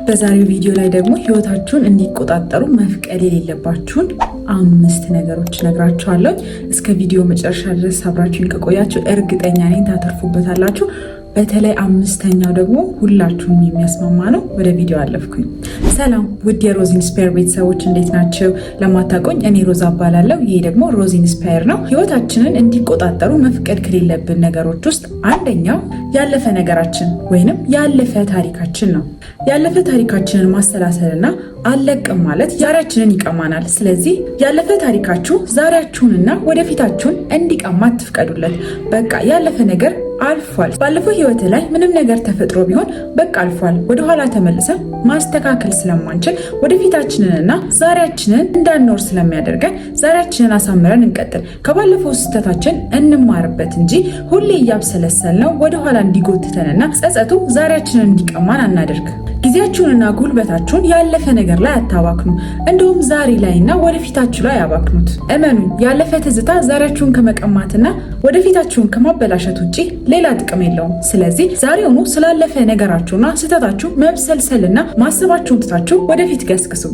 በዛሬው ቪዲዮ ላይ ደግሞ ህይወታችሁን እንዲቆጣጠሩ መፍቀድ የሌለባችሁን 5 ነገሮች ነግራችኋለሁ። እስከ ቪዲዮ መጨረሻ ድረስ አብራችሁን ከቆያችሁ እርግጠኛ ነኝ ታተርፉበታላችሁ። በተለይ 5ኛው ደግሞ ሁላችሁም የሚያስማማ ነው። ወደ ቪዲዮ አለፍኩኝ። ሰላም ውድ የሮዝ ኢንስፓየር ቤተሰቦች እንዴት ናቸው? ለማታውቁኝ እኔ ሮዝ እባላለሁ። ይሄ ደግሞ ሮዝ ኢንስፓየር ነው። ህይወታችንን እንዲቆጣጠሩ መፍቀድ ከሌለብን ነገሮች ውስጥ አንደኛው ያለፈ ነገራችን ወይንም ያለፈ ታሪካችን ነው። ያለፈ ታሪካችንን ማሰላሰልና አለቅም ማለት ዛሬያችንን ይቀማናል። ስለዚህ ያለፈ ታሪካችሁ ዛሬያችሁንና ወደፊታችሁን እንዲቀማ አትፍቀዱለት። በቃ ያለፈ ነገር አልፏል። ባለፈው ህይወት ላይ ምንም ነገር ተፈጥሮ ቢሆን በቃ አልፏል። ወደኋላ ተመልሰን ማስተካከል ስለማንችል ወደፊታችንንና ዛሬያችንን እንዳንኖር ስለሚያደርገን ዛሬያችንን አሳምረን እንቀጥል። ከባለፈው ስህተታችን እንማርበት እንጂ ሁሌ እያብሰለሰልነው ወደኋላ እንዲጎትተንና ጸጸቱ ዛሬያችንን እንዲቀማን አናደርግ። ጊዜያችሁንና ጉልበታችሁን ያለፈ ነገር ላይ አታባክኑ። እንደውም ዛሬ ላይና ወደፊታችሁ ላይ አባክኑት። እመኑ፣ ያለፈ ትዝታ ዛሬያችሁን ከመቀማትና ወደፊታችሁን ከማበላሸት ውጪ ሌላ ጥቅም የለውም። ስለዚህ ዛሬውኑ ስላለፈ ነገራችሁና ስህተታችሁ መብሰልሰልና ማሰባችሁን ትታችሁ ወደፊት ገስግሱ።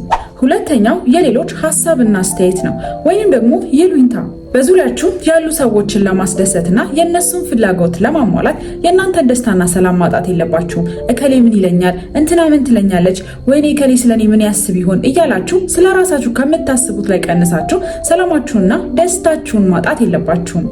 ሁለተኛው የሌሎች ሀሳብና አስተያየት ነው፣ ወይም ደግሞ ይሉኝታ። በዙሪያችሁ ያሉ ሰዎችን ለማስደሰትና የእነሱን ፍላጎት ለማሟላት የእናንተን ደስታና ሰላም ማጣት የለባችሁም። እከሌ ምን ይለኛል፣ እንትና ምን ትለኛለች፣ ወይኔ እከሌ ስለኔ ምን ያስብ ይሆን እያላችሁ ስለ ራሳችሁ ከምታስቡት ላይ ቀንሳችሁ ሰላማችሁንና ደስታችሁን ማጣት የለባችሁም።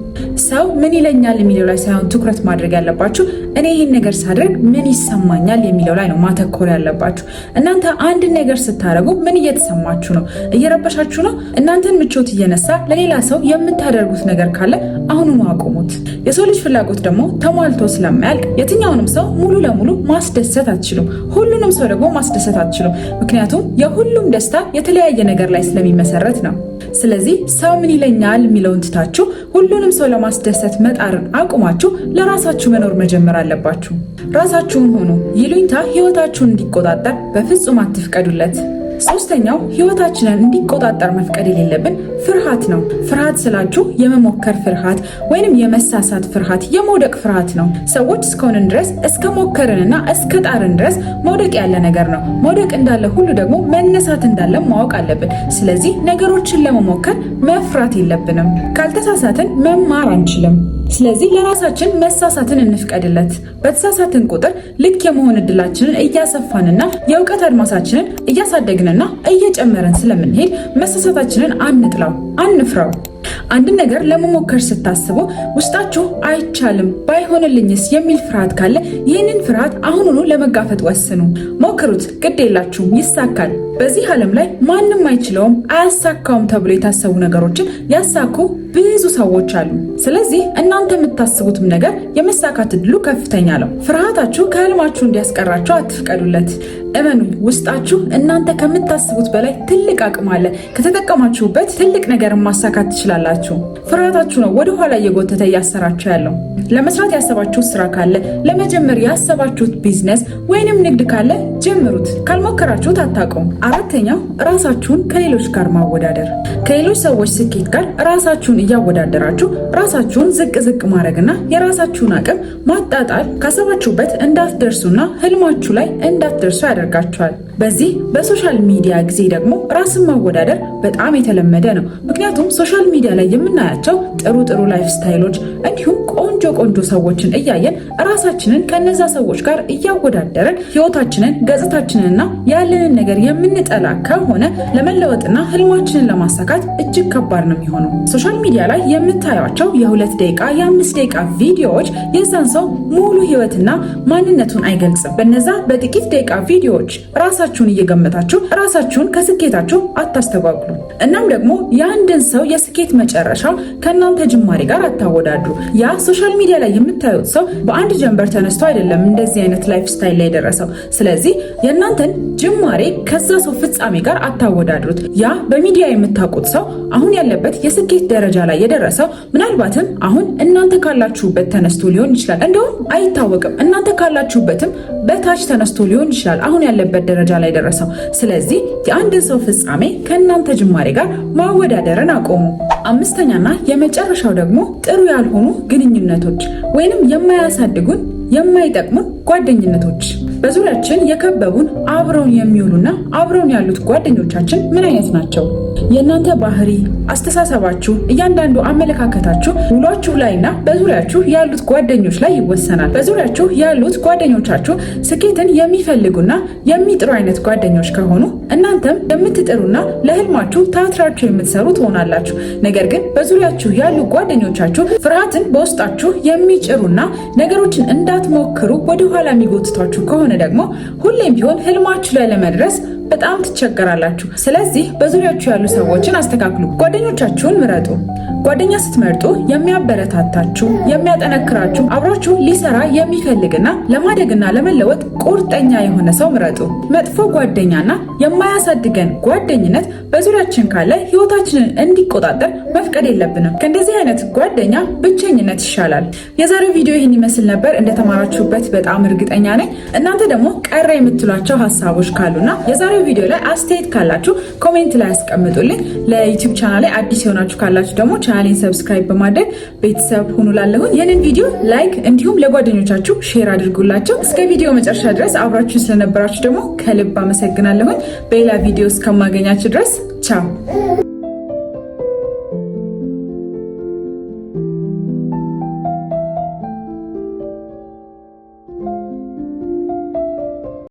ሰው ምን ይለኛል የሚለው ላይ ሳይሆን ትኩረት ማድረግ ያለባችሁ እኔ ይህን ነገር ሳደርግ ምን ይሰማኛል የሚለው ላይ ነው ማተኮር ያለባችሁ። እናንተ አንድ ነገር ስታደርጉ ምን እየተሰማችሁ ነው? እየረበሻችሁ ነው? እናንተን ምቾት እየነሳ ለሌላ ሰው የምታደርጉት ነገር ካለ አሁኑኑ አቁሙት። የሰው ልጅ ፍላጎት ደግሞ ተሟልቶ ስለማያልቅ የትኛውንም ሰው ሙሉ ለሙሉ ማስደሰት አትችሉም። ሁሉንም ሰው ደግሞ ማስደሰት አትችሉም። ምክንያቱም የሁሉም ደስታ የተለያየ ነገር ላይ ስለሚመሰረት ነው። ስለዚህ ሰው ምን ይለኛል የሚለውን ትታችሁ ሁሉንም ሰው ለማስደሰት መጣርን አቁማችሁ ለራሳችሁ መኖር መጀመር አለባችሁ። ራሳችሁን ሆኑ። ይሉኝታ ህይወታችሁን እንዲቆጣጠር በፍጹም አትፍቀዱለት። ሶስተኛው ህይወታችንን እንዲቆጣጠር መፍቀድ የሌለብን ፍርሃት ነው። ፍርሃት ስላችሁ የመሞከር ፍርሃት ወይንም የመሳሳት ፍርሃት፣ የመውደቅ ፍርሃት ነው። ሰዎች እስከሆንን ድረስ እስከ ሞከርንና እስከ ጣርን ድረስ መውደቅ ያለ ነገር ነው። መውደቅ እንዳለ ሁሉ ደግሞ መነሳት እንዳለ ማወቅ አለብን። ስለዚህ ነገሮችን ለመሞከር መፍራት የለብንም። ካልተሳሳትን መማር አንችልም። ስለዚህ ለራሳችን መሳሳትን እንፍቀድለት። በተሳሳትን ቁጥር ልክ የመሆን እድላችንን እያሰፋንና የእውቀት አድማሳችንን እያሳደግንና እየጨመረን ስለምንሄድ መሳሳታችንን አንጥላው፣ አንፍራው። አንድ ነገር ለመሞከር ስታስቡ ውስጣችሁ አይቻልም ባይሆንልኝስ የሚል ፍርሃት ካለ ይህንን ፍርሃት አሁኑኑ ለመጋፈጥ ወስኑ። ሞክሩት፣ ግድ የላችሁም፣ ይሳካል። በዚህ ዓለም ላይ ማንም አይችለውም አያሳካውም ተብሎ የታሰቡ ነገሮችን ያሳኩ ብዙ ሰዎች አሉ። ስለዚህ እናንተ የምታስቡትም ነገር የመሳካት እድሉ ከፍተኛ ነው። ፍርሃታችሁ ከህልማችሁ እንዲያስቀራችሁ አትፍቀዱለት። እመኑ፣ ውስጣችሁ እናንተ ከምታስቡት በላይ ትልቅ አቅም አለ። ከተጠቀማችሁበት ትልቅ ነገርን ማሳካት ትችላላችሁ። ፍርሃታችሁ ነው ወደ ኋላ እየጎተተ እያሰራችሁ ያለው። ለመስራት ያሰባችሁት ስራ ካለ፣ ለመጀመር ያሰባችሁት ቢዝነስ ወይንም ንግድ ካለ ጀምሩት። ካልሞከራችሁት አታውቁም። አራተኛው ራሳችሁን ከሌሎች ጋር ማወዳደር። ከሌሎች ሰዎች ስኬት ጋር ራሳችሁን እያወዳደራችሁ ራሳችሁን ዝቅ ዝቅ ማድረግና የራሳችሁን አቅም ማጣጣል ካሰባችሁበት እንዳትደርሱና ህልማችሁ ላይ እንዳትደርሱ ያደርጋችኋል። በዚህ በሶሻል ሚዲያ ጊዜ ደግሞ ራስን ማወዳደር በጣም የተለመደ ነው። ምክንያቱም ሶሻል ሚዲያ ላይ የምናያቸው ጥሩ ላይፍ ስታይሎች እንዲሁም ቆንጆ ሰዎችን እያየን ራሳችንን ከነዛ ሰዎች ጋር እያወዳደረን ህይወታችንን፣ ገጽታችንንና ያለንን ነገር የምንጠላ ከሆነ ለመለወጥና ህልማችንን ለማሳካት እጅግ ከባድ ነው የሚሆነው። ሶሻል ሚዲያ ላይ የምታዩቸው የ2 ደቂቃ የ5 ደቂቃ ቪዲዮዎች የዛን ሰው ሙሉ ህይወትና ማንነቱን አይገልጽም። በነዛ በጥቂት ደቂቃ ቪዲዮዎች ራሳችሁን እየገመታችሁ ራሳችሁን ከስኬታችሁ አታስተጓጉሉ። እናም ደግሞ የአንድን ሰው የስኬት መጨረሻ ከእናንተ ጅማሬ ጋር አታወዳድሩ። ያ ሶሻል ሚዲያ ላይ የምታዩት ሰው በአንድ ጀንበር ተነስቶ አይደለም እንደዚህ አይነት ላይፍ ስታይል ላይ ደረሰው። ስለዚህ የእናንተን ጅማሬ ከዛ ሰው ፍጻሜ ጋር አታወዳድሩት። ያ በሚዲያ የምታውቁት ሰው አሁን ያለበት የስኬት ደረጃ ላይ የደረሰው ምናልባትም አሁን እናንተ ካላችሁበት ተነስቶ ሊሆን ይችላል። እንደውም አይታወቅም፣ እናንተ ካላችሁበትም በታች ተነስቶ ሊሆን ይችላል አሁን ያለበት ደረጃ ላይ ደረሰው። ስለዚህ የአንድን ሰው ፍጻሜ ከእናንተ ጅማሬ ጋር ማወዳደርን አቆሙ። አምስተኛና የመጨረሻው ደግሞ ጥሩ ያልሆኑ ግንኙነቶች ወይንም የማያሳድጉን የማይጠቅሙን ጓደኝነቶች። በዙሪያችን የከበቡን አብረውን የሚውሉና አብረውን ያሉት ጓደኞቻችን ምን አይነት ናቸው? የእናንተ ባህሪ፣ አስተሳሰባችሁ፣ እያንዳንዱ አመለካከታችሁ ውሏችሁ ላይና በዙሪያችሁ ያሉት ጓደኞች ላይ ይወሰናል። በዙሪያችሁ ያሉት ጓደኞቻችሁ ስኬትን የሚፈልጉና የሚጥሩ አይነት ጓደኞች ከሆኑ እናንተም የምትጥሩና ለህልማችሁ ታትራችሁ የምትሰሩ ትሆናላችሁ። ነገር ግን በዙሪያችሁ ያሉ ጓደኞቻችሁ ፍርሃትን በውስጣችሁ የሚጭሩና ነገሮችን እንዳትሞክሩ ወደኋላ የሚጎትቷችሁ ከሆነ ደግሞ ሁሌም ቢሆን ህልማችሁ ላይ ለመድረስ በጣም ትቸገራላችሁ። ስለዚህ በዙሪያችሁ ያሉ ሰዎችን አስተካክሉ። ጓደኞቻችሁን ምረጡ። ጓደኛ ስትመርጡ የሚያበረታታችሁ፣ የሚያጠነክራችሁ፣ አብራችሁ ሊሰራ የሚፈልግና ለማደግና ለመለወጥ ቁርጠኛ የሆነ ሰው ምረጡ። መጥፎ ጓደኛና የማያሳድገን ጓደኝነት በዙሪያችን ካለ ህይወታችንን እንዲቆጣጠር መፍቀድ የለብንም። ከእንደዚህ አይነት ጓደኛ ብቸኝነት ይሻላል። የዛሬው ቪዲዮ ይህን ይመስል ነበር። እንደተማራችሁበት በጣም እርግጠኛ ነኝ። እናንተ ደግሞ ቀረ የምትሏቸው ሀሳቦች ካሉና የዛሬው ቪዲዮ ላይ አስተያየት ካላችሁ ኮሜንት ላይ አስቀምጡልኝ። ለዩቲዩብ ቻናሌ አዲስ የሆናችሁ ካላችሁ ደግሞ ቻናሌን ሰብስክራይብ በማድረግ ቤተሰብ ሁኑ። ላለሁኝ ይህንን ቪዲዮ ላይክ እንዲሁም ለጓደኞቻችሁ ሼር አድርጉላቸው። እስከ ቪዲዮ መጨረሻ ድረስ አብራችሁ ስለነበራችሁ ደግሞ ከልብ አመሰግናለሁኝ። በሌላ ቪዲዮ እስከማገኛችሁ ድረስ ቻው።